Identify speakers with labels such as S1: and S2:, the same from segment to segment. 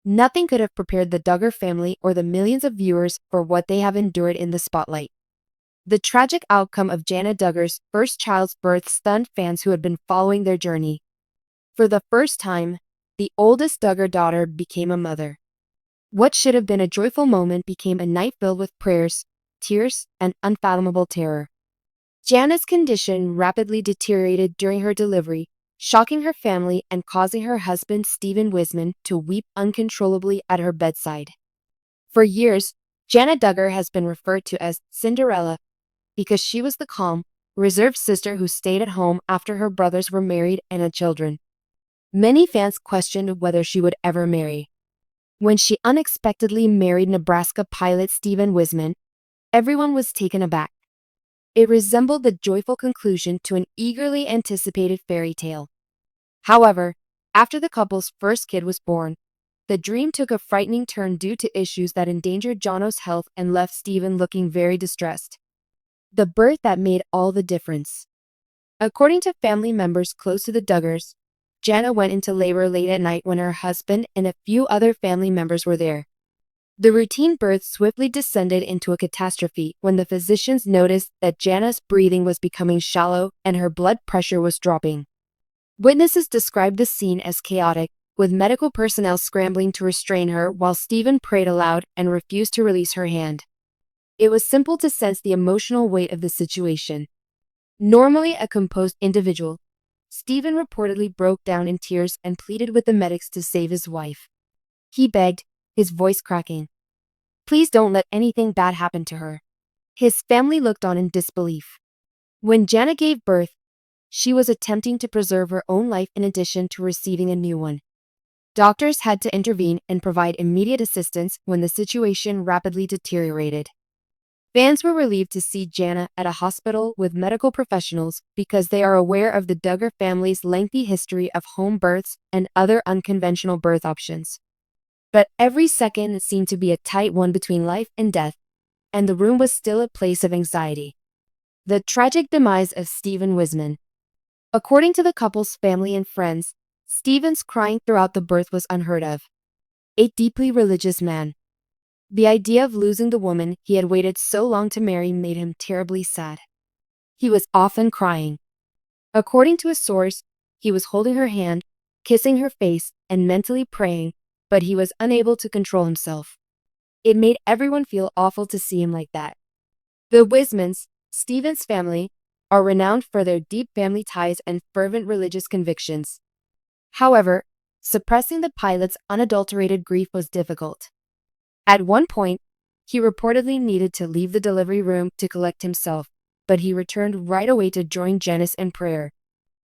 S1: Nothing could have prepared the Duggar family or the millions of viewers for what they have endured in the spotlight. The tragic outcome of Jana Duggar's first child's birth stunned fans who had been following their journey. For the first time, the oldest Duggar daughter became a mother. What should have been a joyful moment became a night filled with prayers, tears, and unfathomable terror. Jana's condition rapidly deteriorated during her delivery, shocking her family and causing her husband Stephen Wisman to weep uncontrollably at her bedside. For years, Jana Duggar has been referred to as Cinderella because she was the calm, reserved sister who stayed at home after her brothers were married and had children. Many fans questioned whether she would ever marry. When she unexpectedly married Nebraska pilot Stephen Wisman, everyone was taken aback. It resembled the joyful conclusion to an eagerly anticipated fairy tale. However, after the couple's first kid was born, the dream took a frightening turn due to issues that endangered Jana's health and left Stephen looking very distressed. The birth that made all the difference. According to family members close to the Duggars, Jana went into labor late at night when her husband and a few other family members were there. The routine birth swiftly descended into a catastrophe when the physicians noticed that Jana's breathing was becoming shallow and her blood pressure was dropping. Witnesses described the scene as chaotic, with medical personnel scrambling to restrain her while Stephen prayed aloud and refused to release her hand. It was simple to sense the emotional weight of the situation. Normally a composed individual, Stephen reportedly broke down in tears and pleaded with the medics to save his wife. He begged, his voice cracking, "Please don't let anything bad happen to her." His family looked on in disbelief. When Jana gave birth, she was attempting to preserve her own life in addition to receiving a new one. Doctors had to intervene and provide immediate assistance when the situation rapidly deteriorated. Fans were relieved to see Jana at a hospital with medical professionals because they are aware of the Duggar family's lengthy history of home births and other unconventional birth options. But every second seemed to be a tight one between life and death, and the room was still a place of anxiety. The tragic demise of Stephen Wisman. According to the couple's family and friends, Stephen's crying throughout the birth was unheard of. A deeply religious man. The idea of losing the woman he had waited so long to marry made him terribly sad. He was often crying. According to a source, he was holding her hand, kissing her face, and mentally praying, but he was unable to control himself. It made everyone feel awful to see him like that. The Wismans, Stephen's family, are renowned for their deep family ties and fervent religious convictions. However, suppressing the pilot's unadulterated grief was difficult. At one point, he reportedly needed to leave the delivery room to collect himself, but he returned right away to join Janice in prayer.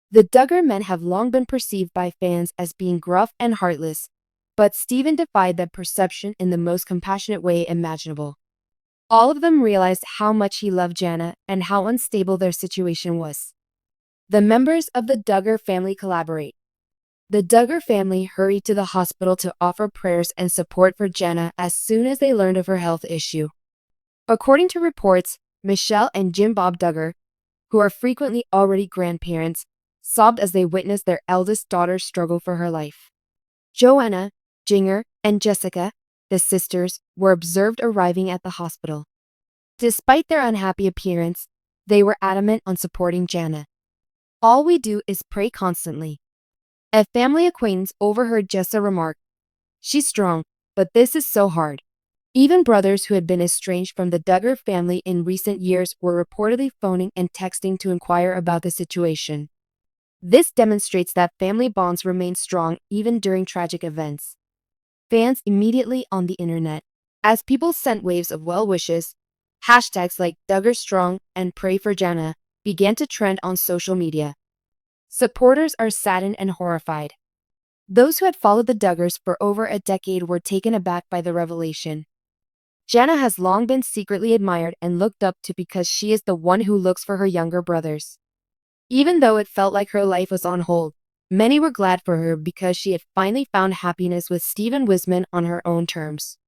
S1: The Duggar men have long been perceived by fans as being gruff and heartless, but Stephen defied that perception in the most compassionate way imaginable. All of them realized how much he loved Jana and how unstable their situation was. The members of the Duggar family collaborate. The Duggar family hurried to the hospital to offer prayers and support for Jana as soon as they learned of her health issue. According to reports, Michelle and Jim Bob Duggar, who are frequently already grandparents, sobbed as they witnessed their eldest daughter's struggle for her life. Johanna, Jinger, and Jessica, the sisters, were observed arriving at the hospital. Despite their unhappy appearance, they were adamant on supporting Jana. "All we do is pray constantly." A family acquaintance overheard Jessa remark, "She's strong, but this is so hard." Even brothers who had been estranged from the Duggar family in recent years were reportedly phoning and texting to inquire about the situation. This demonstrates that family bonds remain strong even during tragic events. Fans immediately on the internet. As people sent waves of well wishes, hashtags like DuggarStrong and Pray for Jana began to trend on social media. Supporters are saddened and horrified. Those who had followed the Duggars for over a decade were taken aback by the revelation. Jana has long been secretly admired and looked up to because she is the one who looks for her younger brothers. Even though it felt like her life was on hold, many were glad for her because she had finally found happiness with Stephen Wisman on her own terms.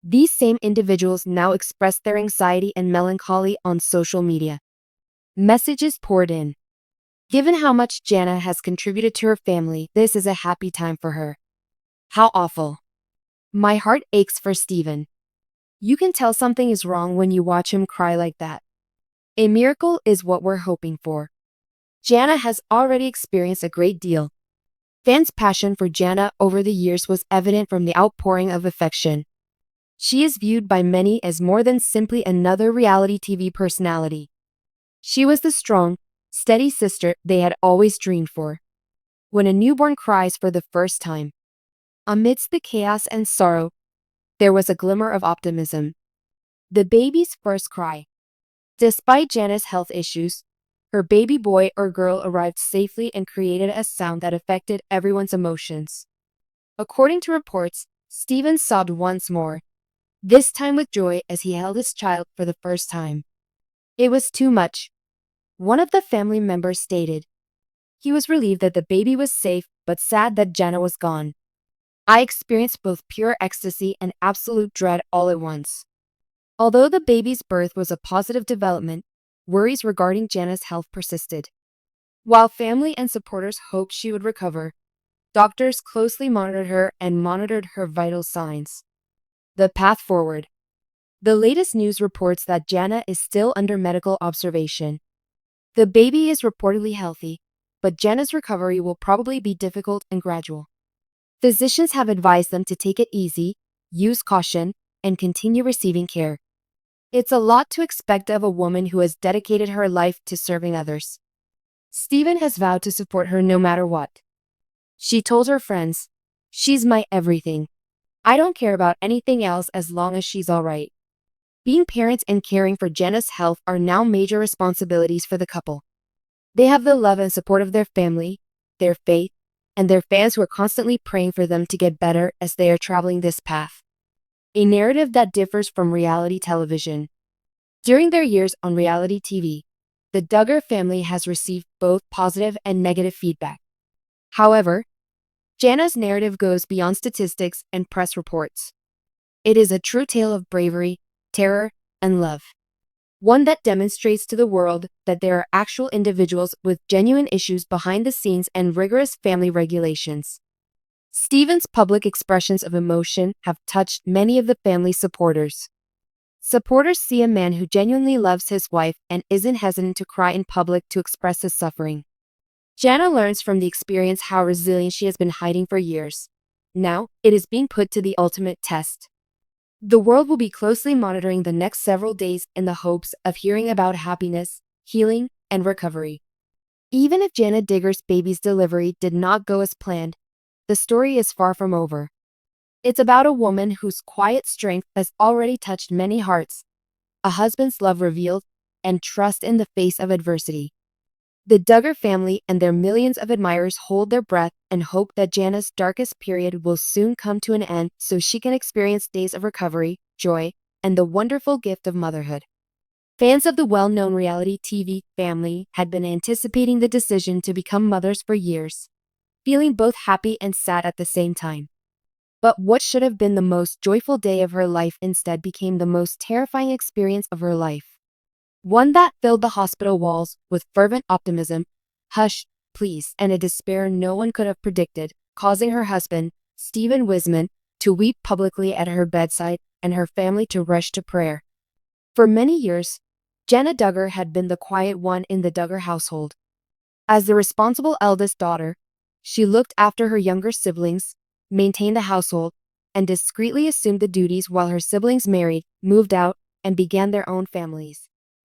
S1: These same individuals now express their anxiety and melancholy on social media. Messages poured in. Given how much Jana has contributed to her family, this is a happy time for her. How awful. My heart aches for Stephen. You can tell something is wrong when you watch him cry like that. A miracle is what we're hoping for. Jana has already experienced a great deal. Fans' passion for Jana over the years was evident from the outpouring of affection. She is viewed by many as more than simply another reality TV personality. She was the strong, steady sister they had always dreamed for. When a newborn cries for the first time, amidst the chaos and sorrow, there was a glimmer of optimism. The baby's first cry. Despite Jana's health issues, her baby boy or girl arrived safely and created a sound that affected everyone's emotions. According to reports, Stephen sobbed once more, this time with joy as he held his child for the first time. It was too much. One of the family members stated. He was relieved that the baby was safe, but sad that Jana was gone. I experienced both pure ecstasy and absolute dread all at once. Although the baby's birth was a positive development, worries regarding Jana's health persisted. While family and supporters hoped she would recover, doctors closely monitored her and monitored her vital signs. The path forward. The latest news reports that Jana is still under medical observation. The baby is reportedly healthy, but Jana's recovery will probably be difficult and gradual. Physicians have advised them to take it easy, use caution, and continue receiving care. It's a lot to expect of a woman who has dedicated her life to serving others. Stephen has vowed to support her no matter what. She told her friends, she's my everything. I don't care about anything else as long as she's alright. Being parents and caring for Jana's health are now major responsibilities for the couple. They have the love and support of their family, their faith, and their fans who are constantly praying for them to get better as they are traveling this path. A narrative that differs from reality television. During their years on reality TV, the Duggar family has received both positive and negative feedback. However, Jana's narrative goes beyond statistics and press reports. It is a true tale of bravery, terror, and love. One that demonstrates to the world that there are actual individuals with genuine issues behind the scenes and rigorous family regulations. Stephen's public expressions of emotion have touched many of the family's supporters. Supporters see a man who genuinely loves his wife and isn't hesitant to cry in public to express his suffering. Jana learns from the experience how resilient she has been hiding for years. Now, it is being put to the ultimate test. The world will be closely monitoring the next several days in the hopes of hearing about happiness, healing, and recovery. Even if Jana Digger's baby's delivery did not go as planned, the story is far from over. It's about a woman whose quiet strength has already touched many hearts, a husband's love revealed, and trust in the face of adversity. The Duggar family and their millions of admirers hold their breath and hope that Jana's darkest period will soon come to an end so she can experience days of recovery, joy, and the wonderful gift of motherhood. Fans of the well-known reality TV family had been anticipating the decision to become mothers for years, feeling both happy and sad at the same time. But what should have been the most joyful day of her life instead became the most terrifying experience of her life. One that filled the hospital walls with fervent optimism, hush, please, and a despair no one could have predicted, causing her husband, Stephen Wisman, to weep publicly at her bedside and her family to rush to prayer. For many years, Jana Duggar had been the quiet one in the Duggar household. As the responsible eldest daughter, she looked after her younger siblings, maintained the household, and discreetly assumed the duties while her siblings married, moved out, and began their own families.